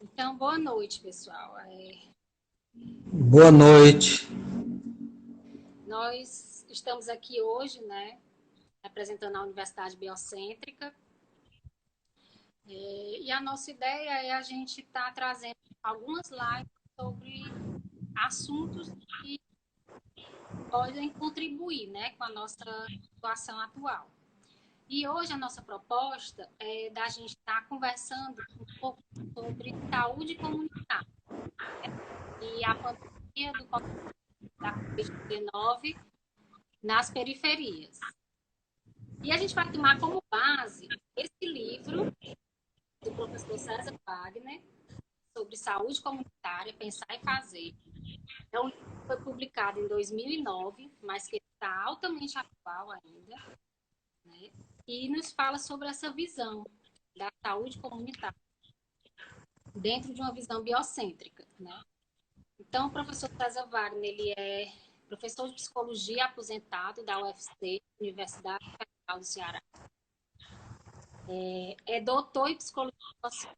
Então, boa noite, pessoal. Boa noite. Nós estamos aqui hoje, né, representando a Universidade Biocêntrica, e a nossa ideia é a gente estar trazendo algumas lives sobre assuntos que podem contribuir, né, com a nossa situação atual. E hoje a nossa proposta é da gente estar conversando um pouco sobre saúde comunitária e a pandemia da Covid-19 nas periferias. E a gente vai tomar como base esse livro do professor César Wagner sobre saúde comunitária, pensar e fazer. É um livro que foi publicado em 2009, mas que está altamente atual ainda, né? E nos fala sobre essa visão da saúde comunitária dentro de uma visão biocêntrica, né? Então, o professor César Wagner, ele é professor de psicologia aposentado da UFC, Universidade Federal do Ceará. É doutor em psicologia social,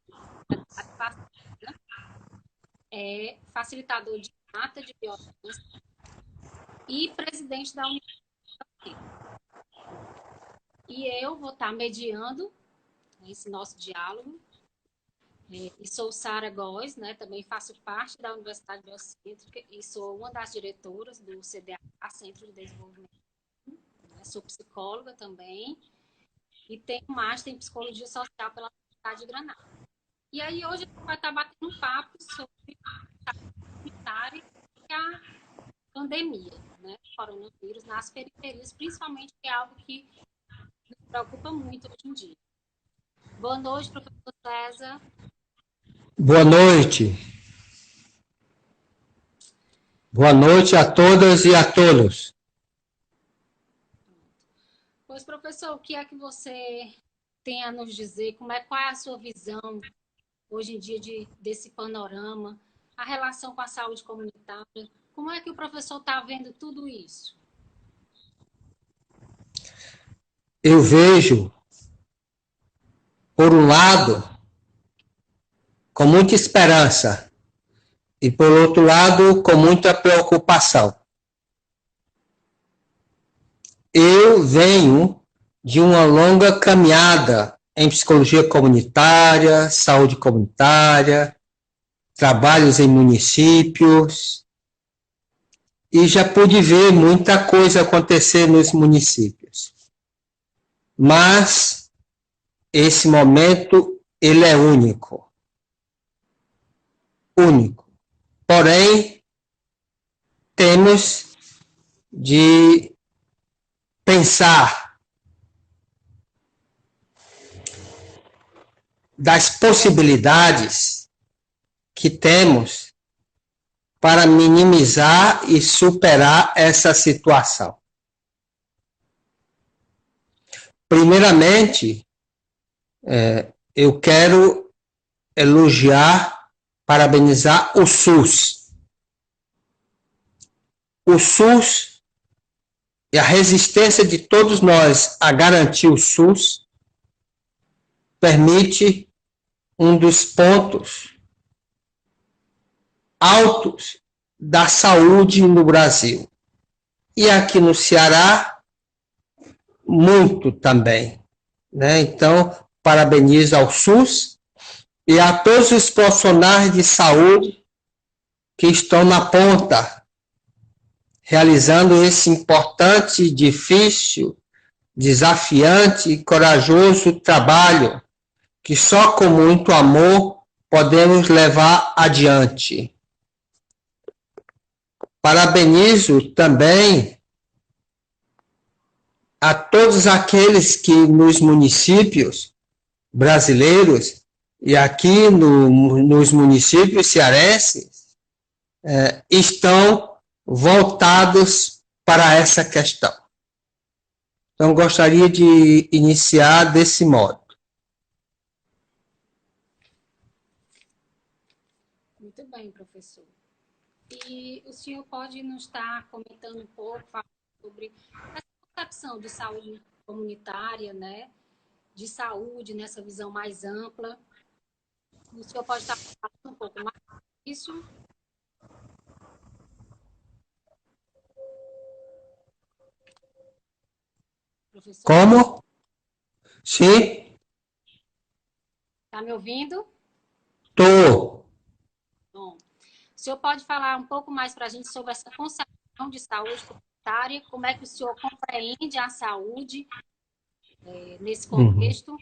é facilitador de mata de violência e presidente da Universidade. E eu vou estar mediando esse nosso diálogo. E sou Sara Góes, né? Também faço parte da Universidade Biocêntrica e sou uma das diretoras do CDA, Centro de Desenvolvimento. Né? Sou psicóloga também e tenho Master em Psicologia Social pela Universidade de Granada. E aí hoje a gente vai estar batendo um papo sobre a saúde comunitária e a pandemia, né, coronavírus, nas periferias, principalmente, que é algo que nos preocupa muito hoje em dia. Boa noite, professor César. Boa noite. Boa noite a todas e a todos. Pois, professor, o que é que você tem a nos dizer? Qual é a sua visão hoje em dia desse panorama, a relação com a saúde comunitária? Como é que o professor está vendo tudo isso? Eu vejo, por um lado, com muita esperança e, por outro lado, com muita preocupação. Eu venho de uma longa caminhada em psicologia comunitária, saúde comunitária, trabalhos em municípios, e já pude ver muita coisa acontecer nos municípios. Mas esse momento ele é único. Único. Porém, temos de pensar das possibilidades que temos para minimizar e superar essa situação. Primeiramente, eu quero elogiar, parabenizar o SUS. O SUS e a resistência de todos nós a garantir o SUS permite um dos pontos altos da saúde no Brasil. E aqui no Ceará, muito também. Né? Então, parabenizo ao SUS e a todos os profissionais de saúde que estão na ponta, realizando esse importante, difícil, desafiante e corajoso trabalho que só com muito amor podemos levar adiante. Parabenizo também a todos aqueles que nos municípios brasileiros e aqui nos municípios cearenses estão voltados para essa questão. Então, gostaria de iniciar desse modo. Muito bem, professor. E o senhor pode nos estar comentando um pouco sobre essa concepção de saúde comunitária, né? De saúde nessa visão mais ampla. O senhor pode estar falando um pouco mais disso? Professor, Como? Sim, está me ouvindo? tô. Bom, o senhor pode falar um pouco mais para a gente sobre essa concepção de saúde comunitária, como é que o senhor compreende a saúde nesse Uhum. contexto?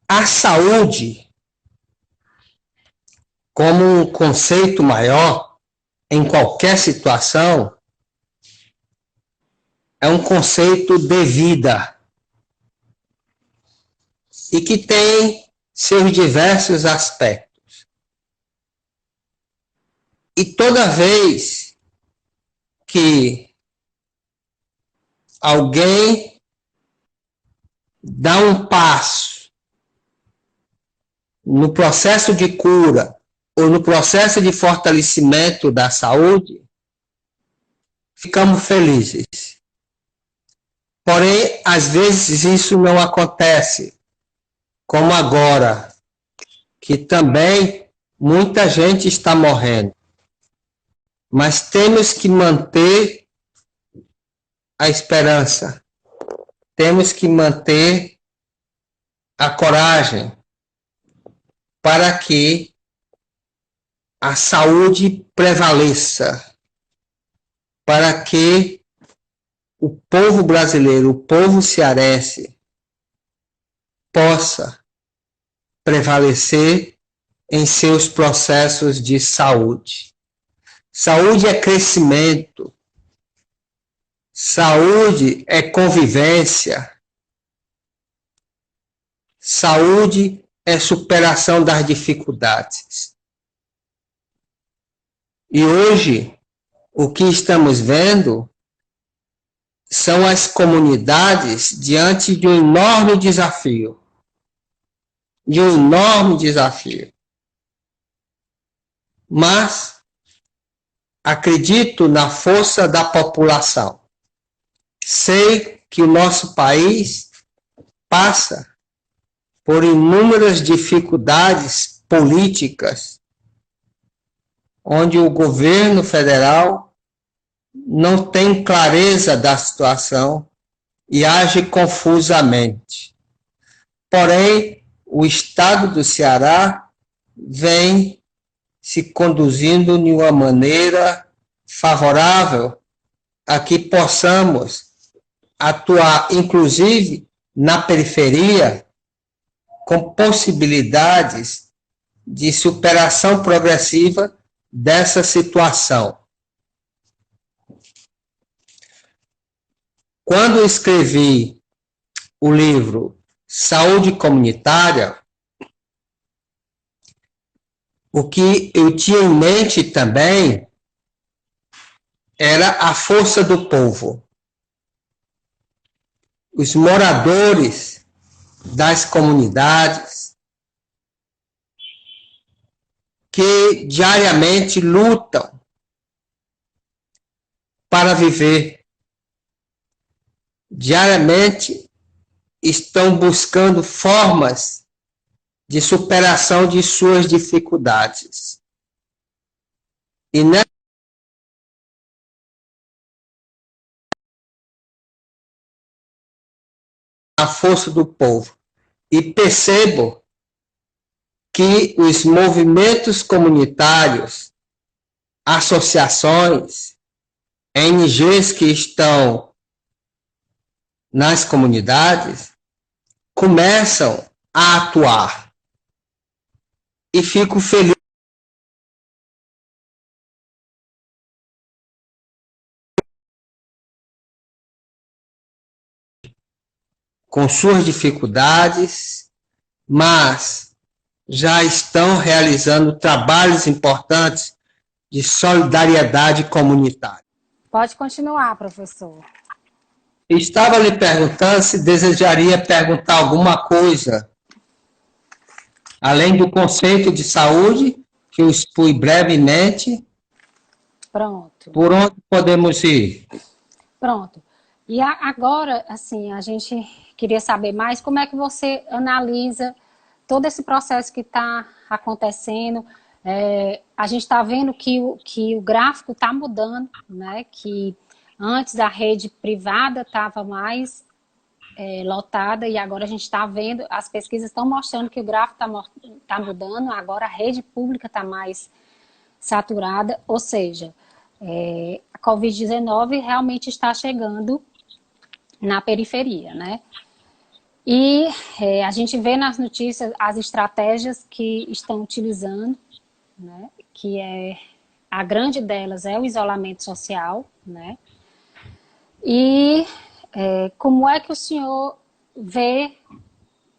A saúde, como um conceito maior, em qualquer situação, é um conceito de vida e que tem seus diversos aspectos. E toda vez que alguém dá um passo no processo de cura ou no processo de fortalecimento da saúde, ficamos felizes. Porém, às vezes isso não acontece, como agora, que também muita gente está morrendo. Mas temos que manter a esperança, temos que manter a coragem para que a saúde prevaleça, para que o povo brasileiro, o povo cearense, possa prevalecer em seus processos de saúde. Saúde é crescimento, saúde é convivência, saúde é superação das dificuldades. E hoje, o que estamos vendo são as comunidades diante de um enorme desafio. De um enorme desafio. Mas acredito na força da população. Sei que o nosso país passa por inúmeras dificuldades políticas, onde o governo federal não tem clareza da situação e age confusamente. Porém, o estado do Ceará vem se conduzindo de uma maneira favorável a que possamos atuar, inclusive, na periferia, com possibilidades de superação progressiva dessa situação. Quando escrevi o livro Saúde Comunitária, o que eu tinha em mente também era a força do povo. Os moradores das comunidades que diariamente lutam para viver, diariamente estão buscando formas de superação de suas dificuldades. E nessa a força do povo. E percebo que os movimentos comunitários, associações, ONGs que estão nas comunidades, começam a atuar. E fico feliz com suas dificuldades, mas já estão realizando trabalhos importantes de solidariedade comunitária. Pode continuar, professor. Estava lhe perguntando se desejaria perguntar alguma coisa, além do conceito de saúde, que eu expus brevemente. Pronto. Por onde podemos ir? Pronto. E agora, assim, a gente queria saber mais como é que você analisa todo esse processo que está acontecendo, a gente está vendo que o gráfico está mudando, né? Que antes a rede privada estava mais lotada e agora a gente está vendo, as pesquisas estão mostrando que o gráfico tá mudando, agora a rede pública está mais saturada, ou seja, a Covid-19 realmente está chegando na periferia, né? E a gente vê nas notícias as estratégias que estão utilizando, né? Que a grande delas é o isolamento social, né? E como é que o senhor vê,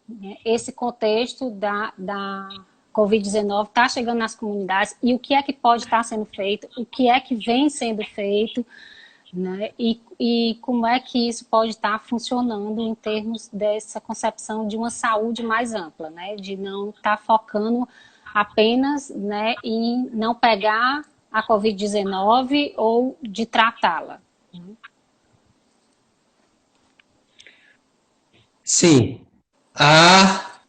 né, esse contexto da Covid-19 está chegando nas comunidades e o que é que pode estar sendo feito, o que é que vem sendo feito, né, e como é que isso pode estar funcionando em termos dessa concepção de uma saúde mais ampla, né, de não estar focando apenas, né, em não pegar a Covid-19 ou de tratá-la. Sim, a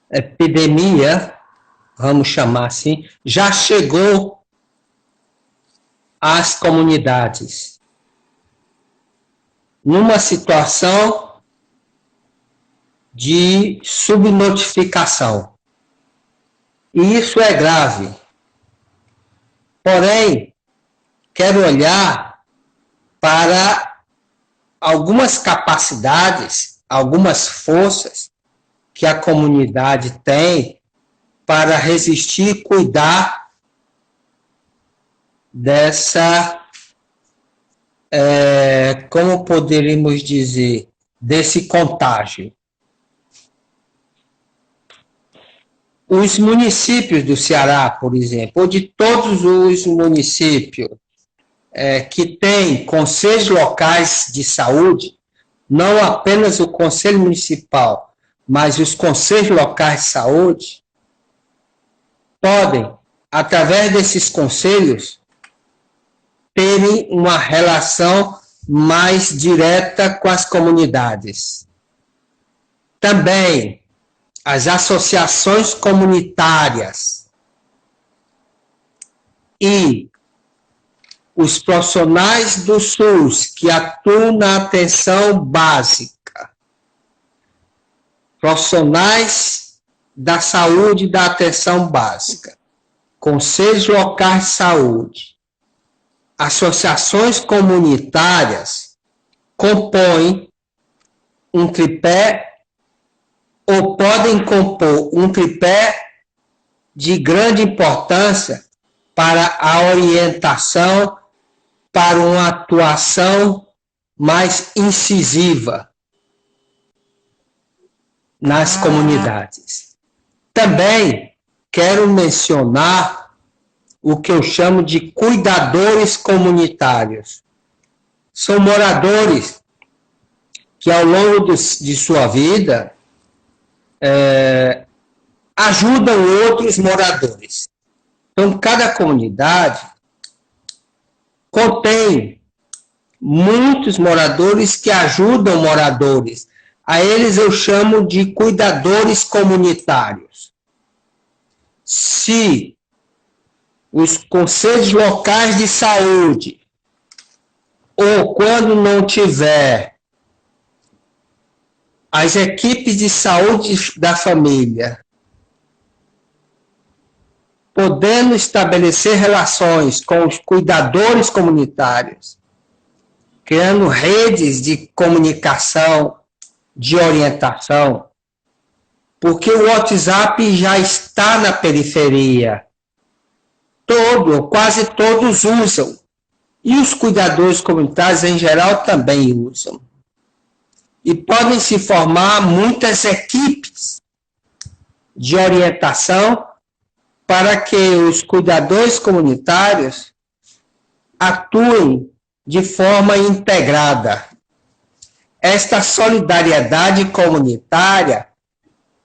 epidemia, vamos chamar assim, já chegou às comunidades numa situação de subnotificação. E isso é grave. Porém, quero olhar para algumas capacidades, algumas forças que a comunidade tem para resistir e cuidar dessa, como poderíamos dizer, desse contágio. Os municípios do Ceará, por exemplo, ou de todos os municípios que têm conselhos locais de saúde, não apenas o Conselho Municipal, mas os conselhos locais de saúde, podem, através desses conselhos, terem uma relação mais direta com as comunidades. Também, as associações comunitárias e os profissionais do SUS que atuam na atenção básica, profissionais da saúde e da atenção básica, conselhos locais de saúde, associações comunitárias compõem um tripé ou podem compor um tripé de grande importância para a orientação, para uma atuação mais incisiva nas comunidades. Também quero mencionar o que eu chamo de cuidadores comunitários. São moradores que, ao longo de sua vida, ajudam outros moradores. Então, cada comunidade contém muitos moradores que ajudam moradores. A eles eu chamo de cuidadores comunitários. Se os conselhos locais de saúde, ou quando não tiver, as equipes de saúde da família, podendo estabelecer relações com os cuidadores comunitários, criando redes de comunicação, de orientação, porque o WhatsApp já está na periferia. Quase todos usam. E os cuidadores comunitários, em geral, também usam. E podem se formar muitas equipes de orientação para que os cuidadores comunitários atuem de forma integrada. Esta solidariedade comunitária,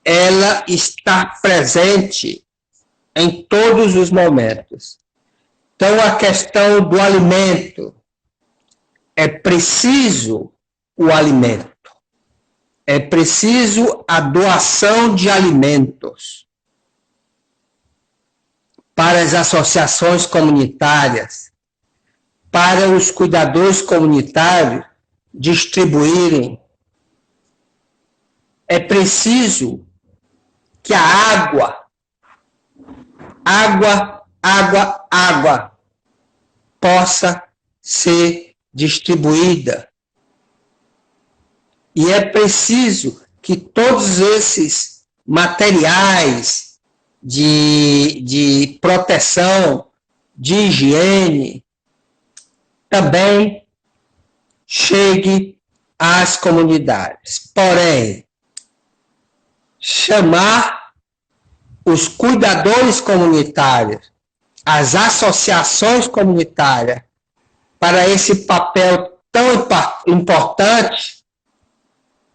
ela está presente em todos os momentos. Então, a questão do alimento, é preciso o alimento. é preciso a doação de alimentos para as associações comunitárias, para os cuidadores comunitários distribuírem. É preciso que a água possa ser distribuída. E é preciso que todos esses materiais de proteção, de higiene, também chegue às comunidades. Porém, chamar os cuidadores comunitários, as associações comunitárias, para esse papel tão importante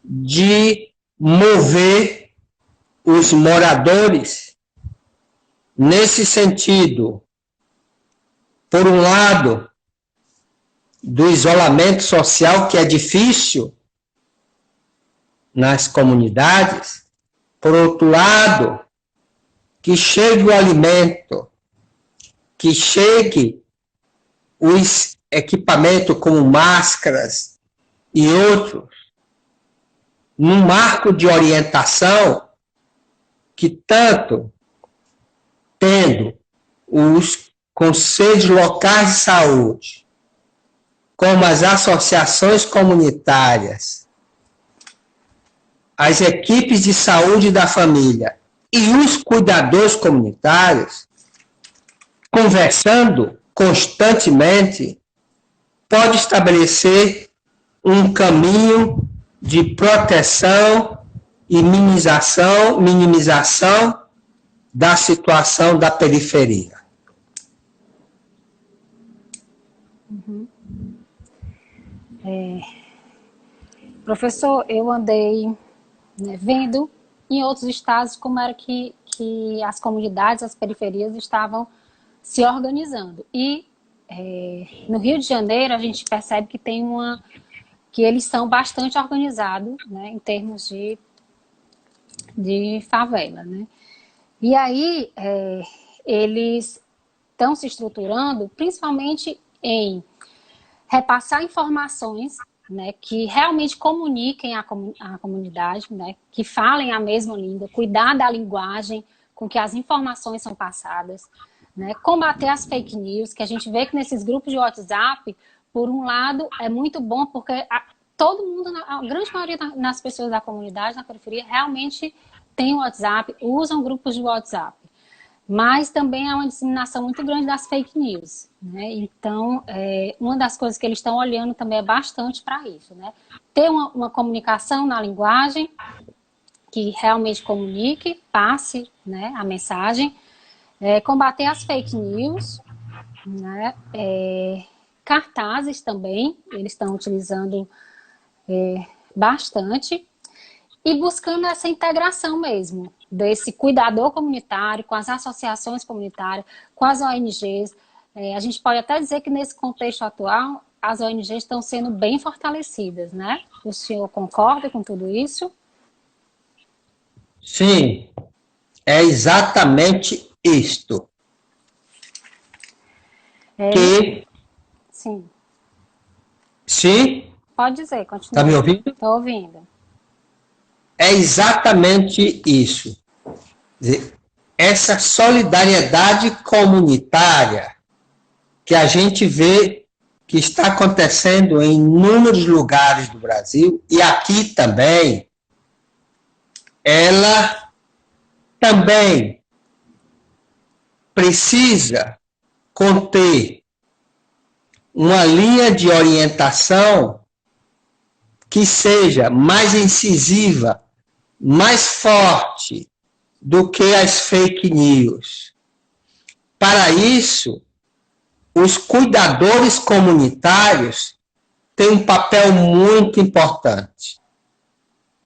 de mover os moradores nesse sentido, por um lado, do isolamento social, que é difícil nas comunidades, por outro lado, que chegue o alimento, que chegue os equipamentos como máscaras e outros, num marco de orientação que tanto tendo os conselhos locais de saúde, como as associações comunitárias, as equipes de saúde da família e os cuidadores comunitários, conversando constantemente, pode estabelecer um caminho de proteção e minimização da situação da periferia. Professor, eu andei vendo em outros estados como era que as comunidades, as periferias estavam se organizando. E no Rio de Janeiro a gente percebe que que eles são bastante organizados, né, em termos de favela, né? E aí eles estão se estruturando principalmente em repassar informações, né, que realmente comuniquem a comunidade, né, que falem a mesma língua, cuidar da linguagem com que as informações são passadas, né, combater as fake news, que a gente vê que nesses grupos de WhatsApp, por um lado, é muito bom porque todo mundo, a grande maioria das pessoas da comunidade, na periferia, realmente tem WhatsApp, usam grupos de WhatsApp. Mas também há uma disseminação muito grande das fake news, né? Então, uma das coisas que eles estão olhando também é bastante para isso, né? Ter uma comunicação na linguagem que realmente comunique, passe, né, a mensagem, combater as fake news, né? Cartazes também, eles estão utilizando bastante, e buscando essa integração mesmo, desse cuidador comunitário, com as associações comunitárias, com as ONGs. A gente pode até dizer que nesse contexto atual, as ONGs estão sendo bem fortalecidas, né? O senhor concorda com tudo isso? Sim, é exatamente isto. Sim. Sim? Pode dizer, continua. Está me ouvindo? Estou ouvindo. É exatamente isso. Essa solidariedade comunitária que a gente vê que está acontecendo em inúmeros lugares do Brasil, e aqui também, ela também precisa conter uma linha de orientação que seja mais incisiva, mais forte do que as fake news. Para isso, os cuidadores comunitários têm um papel muito importante.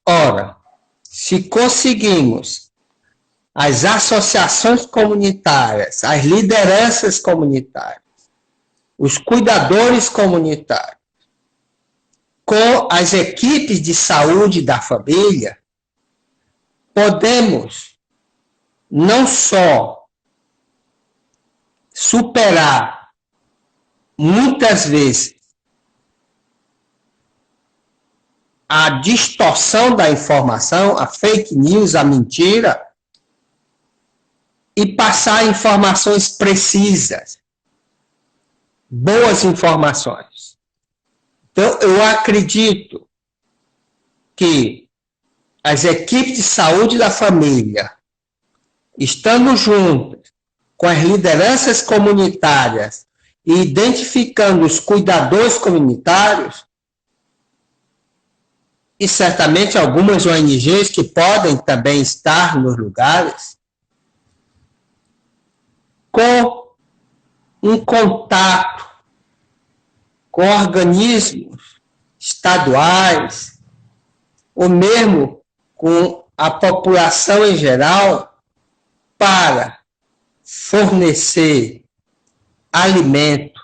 Ora, se conseguimos as associações comunitárias, as lideranças comunitárias, os cuidadores comunitários, com as equipes de saúde da família, podemos não só superar, muitas vezes, a distorção da informação, a fake news, a mentira, e passar informações precisas, boas informações. Então, eu acredito que as equipes de saúde da família, estando juntas com as lideranças comunitárias e identificando os cuidadores comunitários, e certamente algumas ONGs que podem também estar nos lugares, com um contato com organismos estaduais, ou mesmo com a população em geral, para fornecer alimento,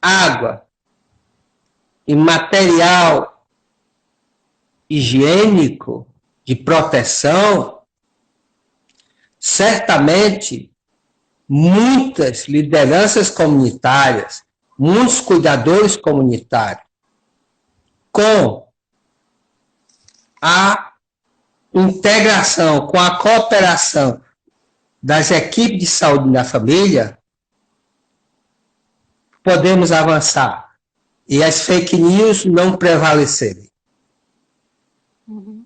água e material higiênico de proteção, certamente muitas lideranças comunitárias, muitos cuidadores comunitários, com a integração, com a cooperação das equipes de saúde da família, podemos avançar e as fake news não prevalecerem. Uhum.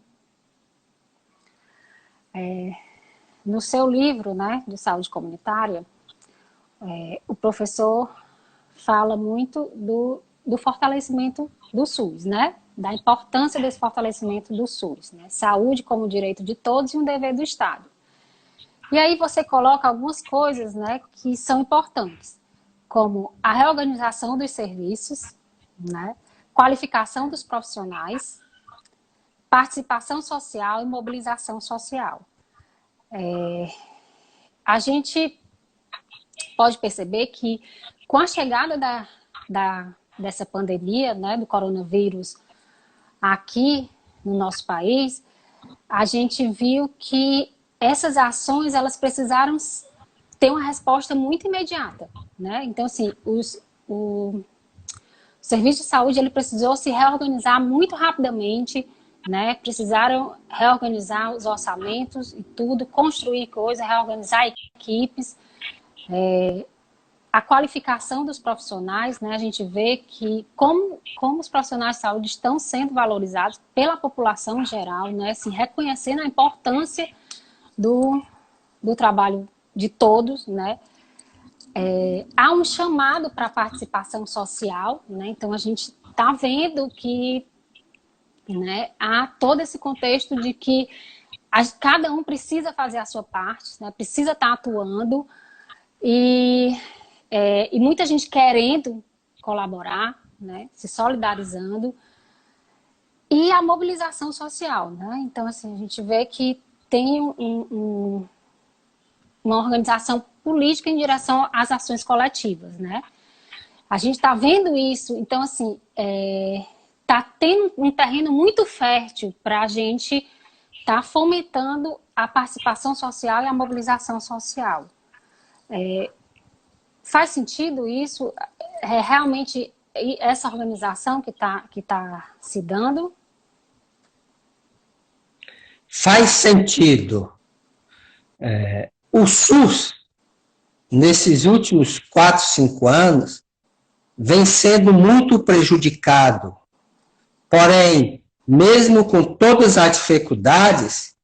No seu livro, né, de saúde comunitária, o professor fala muito do fortalecimento do SUS, né? Da importância desse fortalecimento do SUS, né? Saúde como direito de todos e um dever do Estado. E aí você coloca algumas coisas, né, que são importantes, como a reorganização dos serviços, né, qualificação dos profissionais, participação social e mobilização social. A gente pode perceber que com a chegada dessa pandemia, né, do coronavírus aqui no nosso país, a gente viu que essas ações, elas precisaram ter uma resposta muito imediata, né? Então, assim, o serviço de saúde, ele precisou se reorganizar muito rapidamente, né? Precisaram reorganizar os orçamentos e tudo, construir coisas, reorganizar equipes, a qualificação dos profissionais, né? A gente vê que como os profissionais de saúde estão sendo valorizados pela população em geral, né? Assim, reconhecendo a importância do trabalho de todos, né? Há um chamado para a participação social, né? Então a gente está vendo que, né, há todo esse contexto de que cada um precisa fazer a sua parte, né? Precisa estar atuando e muita gente querendo colaborar, né? Se solidarizando, e a mobilização social, né? Então, assim, a gente vê que tem uma organização política em direção às ações coletivas, né? A gente está vendo isso, então, assim, está tendo um terreno muito fértil para a gente estar fomentando a participação social e a mobilização social. Faz sentido isso? Realmente essa organização que tá se dando? Faz sentido. O SUS, nesses últimos 4, 5 anos, vem sendo muito prejudicado. Porém, mesmo com todas as dificuldades,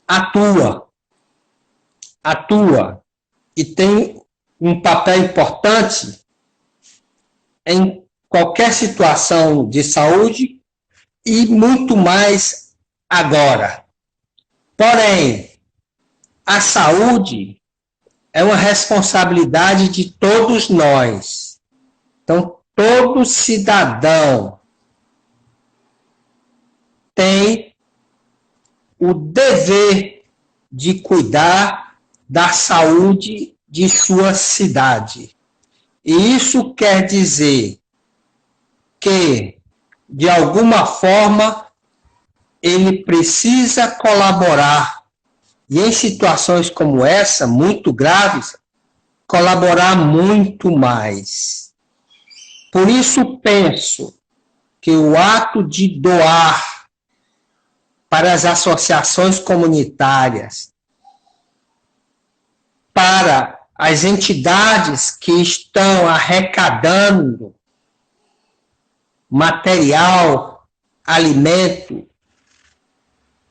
atua e tem um papel importante em qualquer situação de saúde e muito mais agora. Porém, a saúde é uma responsabilidade de todos nós. Então, todo cidadão tem o dever de cuidar da saúde de sua cidade. E isso quer dizer que, de alguma forma, ele precisa colaborar. E em situações como essa, muito graves, colaborar muito mais. Por isso, penso que o ato de doar para as associações comunitárias, para as entidades que estão arrecadando material, alimento,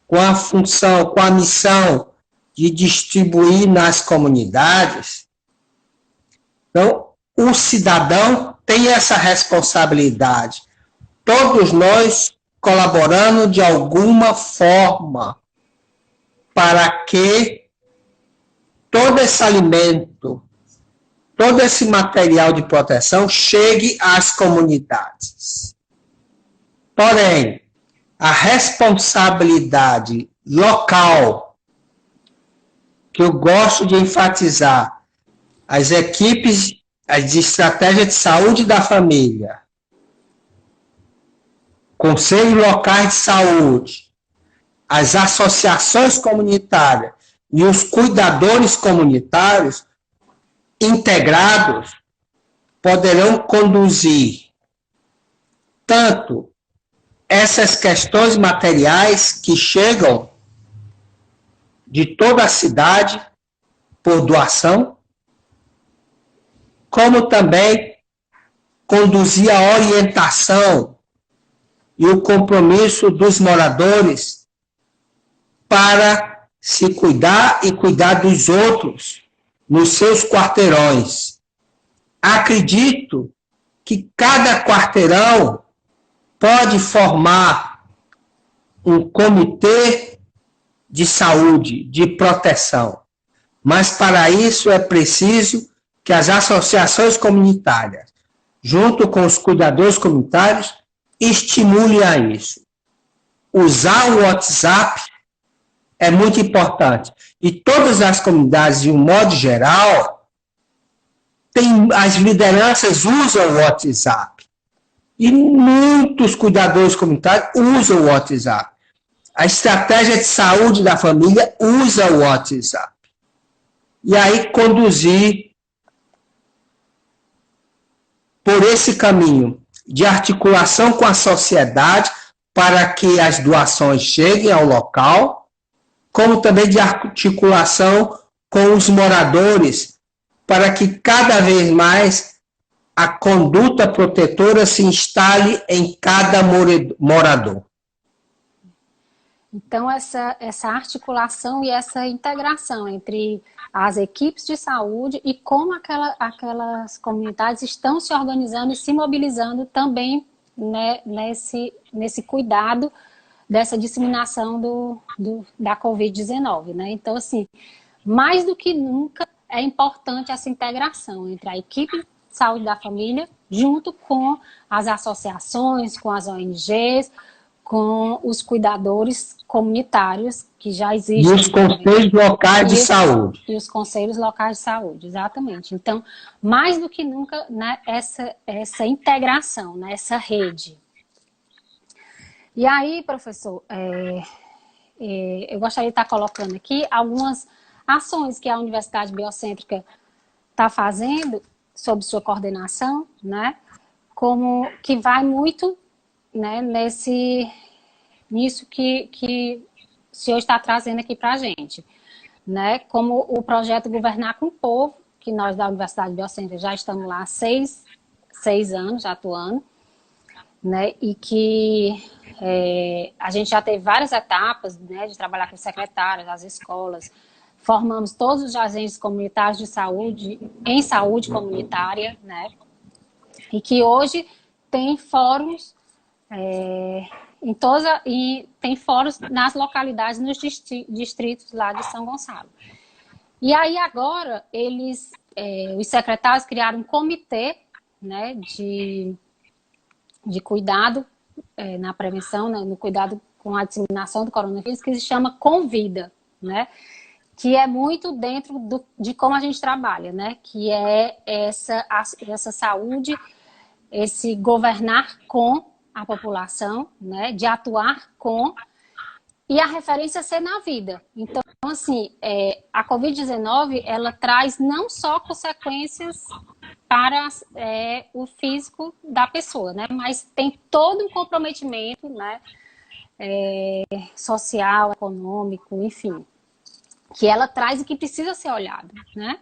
com a função, com a missão de distribuir nas comunidades. Então, o cidadão tem essa responsabilidade. Todos nós colaborando de alguma forma para que todo esse alimento, todo esse material de proteção chegue às comunidades. Porém, a responsabilidade local, que eu gosto de enfatizar, as equipes de estratégia de saúde da família, conselhos locais de saúde, as associações comunitárias e os cuidadores comunitários integrados poderão conduzir tanto essas questões materiais que chegam de toda a cidade por doação, como também conduzir a orientação e o compromisso dos moradores para se cuidar e cuidar dos outros nos seus quarteirões. Acredito que cada quarteirão pode formar um comitê de saúde, de proteção, mas para isso é preciso que as associações comunitárias, junto com os cuidadores comunitários, estimulem a isso. Usar o WhatsApp é muito importante. E todas as comunidades, de um modo geral, as lideranças usam o WhatsApp. E muitos cuidadores comunitários usam o WhatsApp. A estratégia de saúde da família usa o WhatsApp. E aí conduzir por esse caminho de articulação com a sociedade para que as doações cheguem ao local, como também de articulação com os moradores, para que cada vez mais a conduta protetora se instale em cada morador. Então, essa articulação e essa integração entre as equipes de saúde e como aquelas comunidades estão se organizando e se mobilizando também, né, nesse cuidado dessa disseminação da Covid-19, né? Então, assim, mais do que nunca é importante essa integração entre a equipe de saúde da família junto com as associações, com as ONGs, com os cuidadores comunitários que já existem. E os conselhos locais de saúde. E os conselhos locais de saúde, exatamente. Então, mais do que nunca, né, essa integração, né, essa rede. E aí, professor, eu gostaria de estar colocando aqui algumas ações que a Universidade Biocêntrica está fazendo sob sua coordenação, né, como que vai muito, né, nisso que o senhor está trazendo aqui para a gente, né, como o projeto Governar com o Povo, que nós da Universidade Biocêntrica já estamos lá há seis anos já atuando, né, e que a gente já teve várias etapas, né, de trabalhar com secretários, as escolas, formamos todos os agentes comunitários de saúde, em saúde comunitária, né, e que hoje tem fóruns e tem fóruns nas localidades, nos distritos lá de São Gonçalo. E aí agora os secretários criaram um comitê, né, de cuidado na prevenção, né, no cuidado com a disseminação do coronavírus, que se chama Convida, né, que é muito dentro de como a gente trabalha, né, que é essa saúde esse governar com a população, né, de atuar com, e a referência ser na vida. Então, assim, a Covid-19, ela traz não só consequências para o físico da pessoa, né, mas tem todo um comprometimento, né, social, econômico, enfim, que ela traz e que precisa ser olhado, né?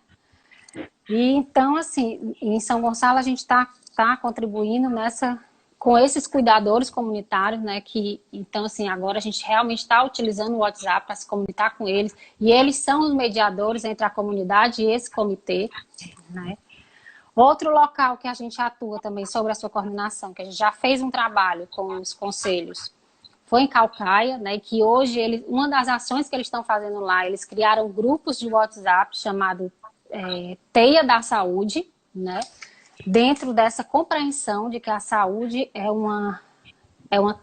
E então, assim, em São Gonçalo a gente está contribuindo com esses cuidadores comunitários, né? Que, então, assim, agora a gente realmente está utilizando o WhatsApp para se comunicar com eles, e eles são os mediadores entre a comunidade e esse comitê, né? Outro local que a gente atua também sobre a sua coordenação, que a gente já fez um trabalho com os conselhos, foi em Caucaia, né, que hoje uma das ações que eles estão fazendo lá, eles criaram grupos de WhatsApp chamado Teia da Saúde, né, dentro dessa compreensão de que a saúde é uma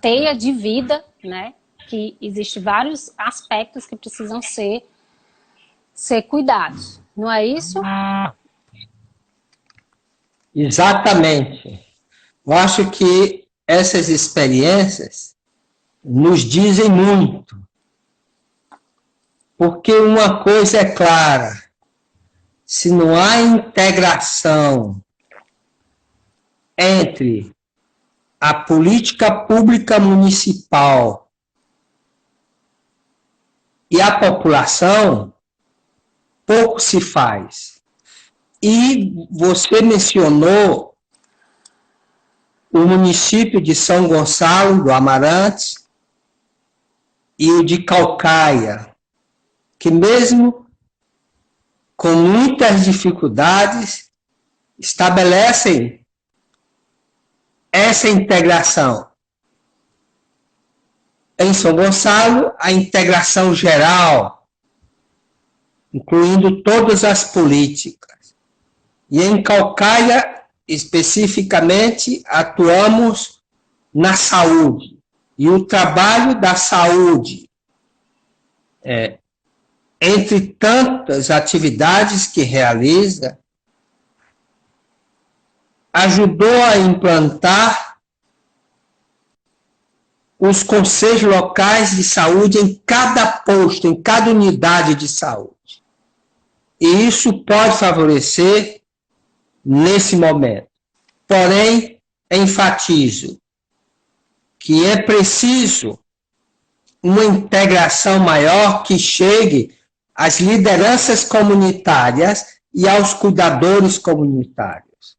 teia de vida, né, que existe vários aspectos que precisam ser cuidados, não é isso? Exatamente. Eu acho que essas experiências nos dizem muito. Porque uma coisa é clara, se não há integração entre a política pública municipal e a população, pouco se faz. E você mencionou o município de São Gonçalo do Amarante e o de Caucaia, que mesmo com muitas dificuldades estabelecem essa integração. Em São Gonçalo, a integração geral, incluindo todas as políticas. E em Caucaia, especificamente, atuamos na saúde. E o trabalho da saúde, entre tantas atividades que realiza, ajudou a implantar os conselhos locais de saúde em cada posto, em cada unidade de saúde. E isso pode favorecer nesse momento. Porém, enfatizo que é preciso uma integração maior que chegue às lideranças comunitárias e aos cuidadores comunitários.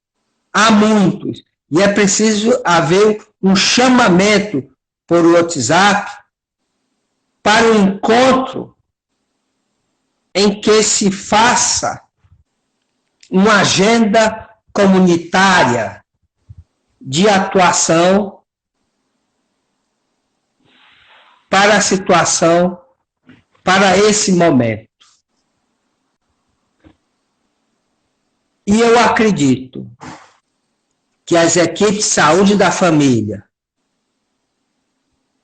Há muitos, e é preciso haver um chamamento por WhatsApp para um encontro em que se faça uma agenda comunitária de atuação para a situação, para esse momento. E eu acredito que as equipes de saúde da família,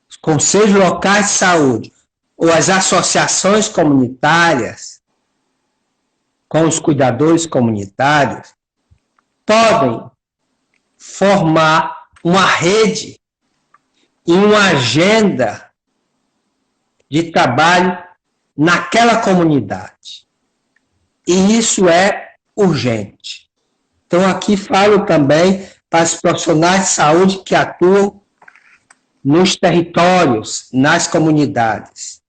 os conselhos locais de saúde, ou as associações comunitárias, com os cuidadores comunitários, podem formar uma rede e uma agenda de trabalho naquela comunidade. E isso é urgente. Então, aqui falo também para os profissionais de saúde que atuam nos territórios, nas comunidades.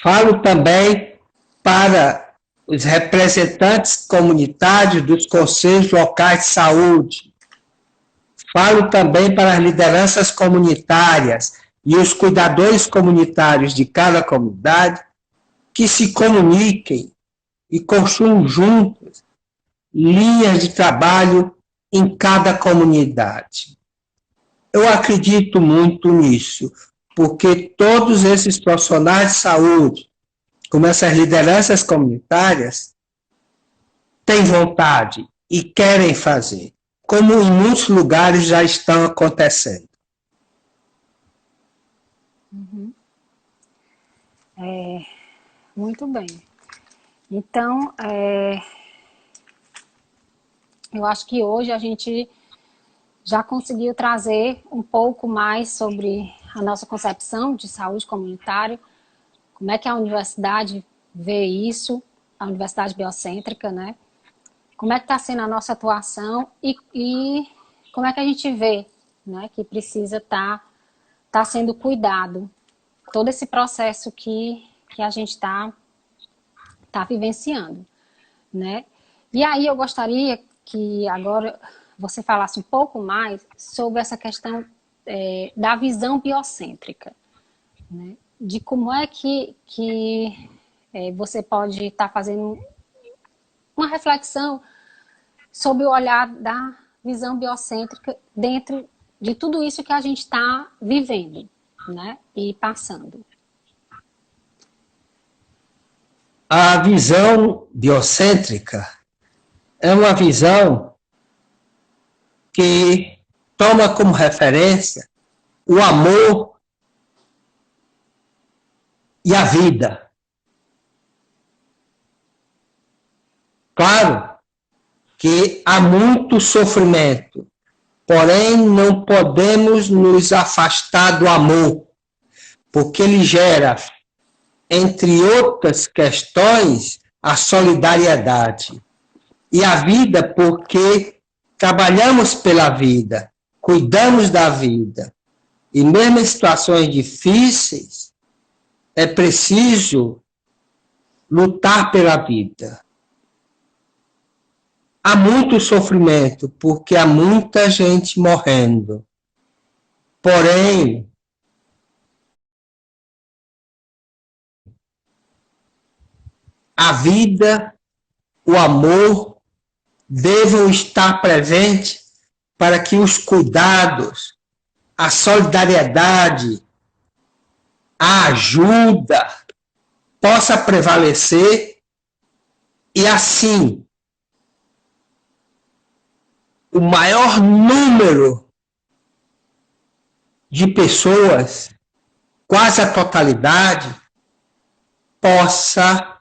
Falo também para os representantes comunitários dos conselhos locais de saúde. Falo também para as lideranças comunitárias e os cuidadores comunitários de cada comunidade que se comuniquem e construam juntos linhas de trabalho em cada comunidade. Eu acredito muito nisso, porque todos esses profissionais de saúde, como essas lideranças comunitárias, têm vontade e querem fazer, como em muitos lugares já estão acontecendo. Muito bem. Então, Eu acho que hoje a gente já conseguiu trazer um pouco mais sobre a nossa concepção de saúde comunitária, como é que a universidade vê isso, a universidade biocêntrica, né? Como é que está sendo a nossa atuação e como é que a gente vê, né, que precisa tá sendo cuidado todo esse processo que a gente está vivenciando, né? E aí eu gostaria que agora você falasse um pouco mais sobre essa questão da visão biocêntrica, né? De como é que você pode estar fazendo uma reflexão sobre o olhar da visão biocêntrica dentro de tudo isso que a gente está vivendo, né? E passando. A visão biocêntrica é uma visão que toma como referência o amor e a vida. Claro que há muito sofrimento, porém não podemos nos afastar do amor, porque ele gera, entre outras questões, a solidariedade. E a vida, porque trabalhamos pela vida, cuidamos da vida. E mesmo em situações difíceis, é preciso lutar pela vida. Há muito sofrimento, porque há muita gente morrendo. Porém, a vida, o amor, devam estar presentes para que os cuidados, a solidariedade, a ajuda possa prevalecer e assim o maior número de pessoas, quase a totalidade, possa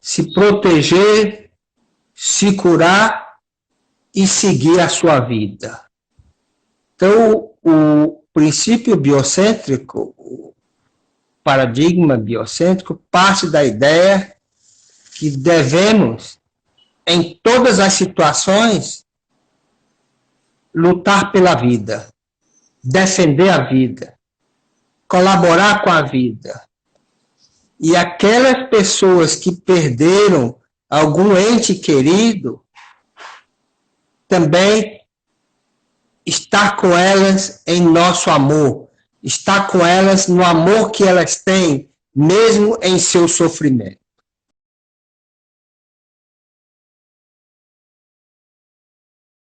se proteger, se curar e seguir a sua vida. Então, o princípio biocêntrico, o paradigma biocêntrico, parte da ideia que devemos, em todas as situações, lutar pela vida, defender a vida, colaborar com a vida. E aquelas pessoas que perderam algum ente querido, também estar com elas em nosso amor, estar com elas no amor que elas têm, mesmo em seu sofrimento.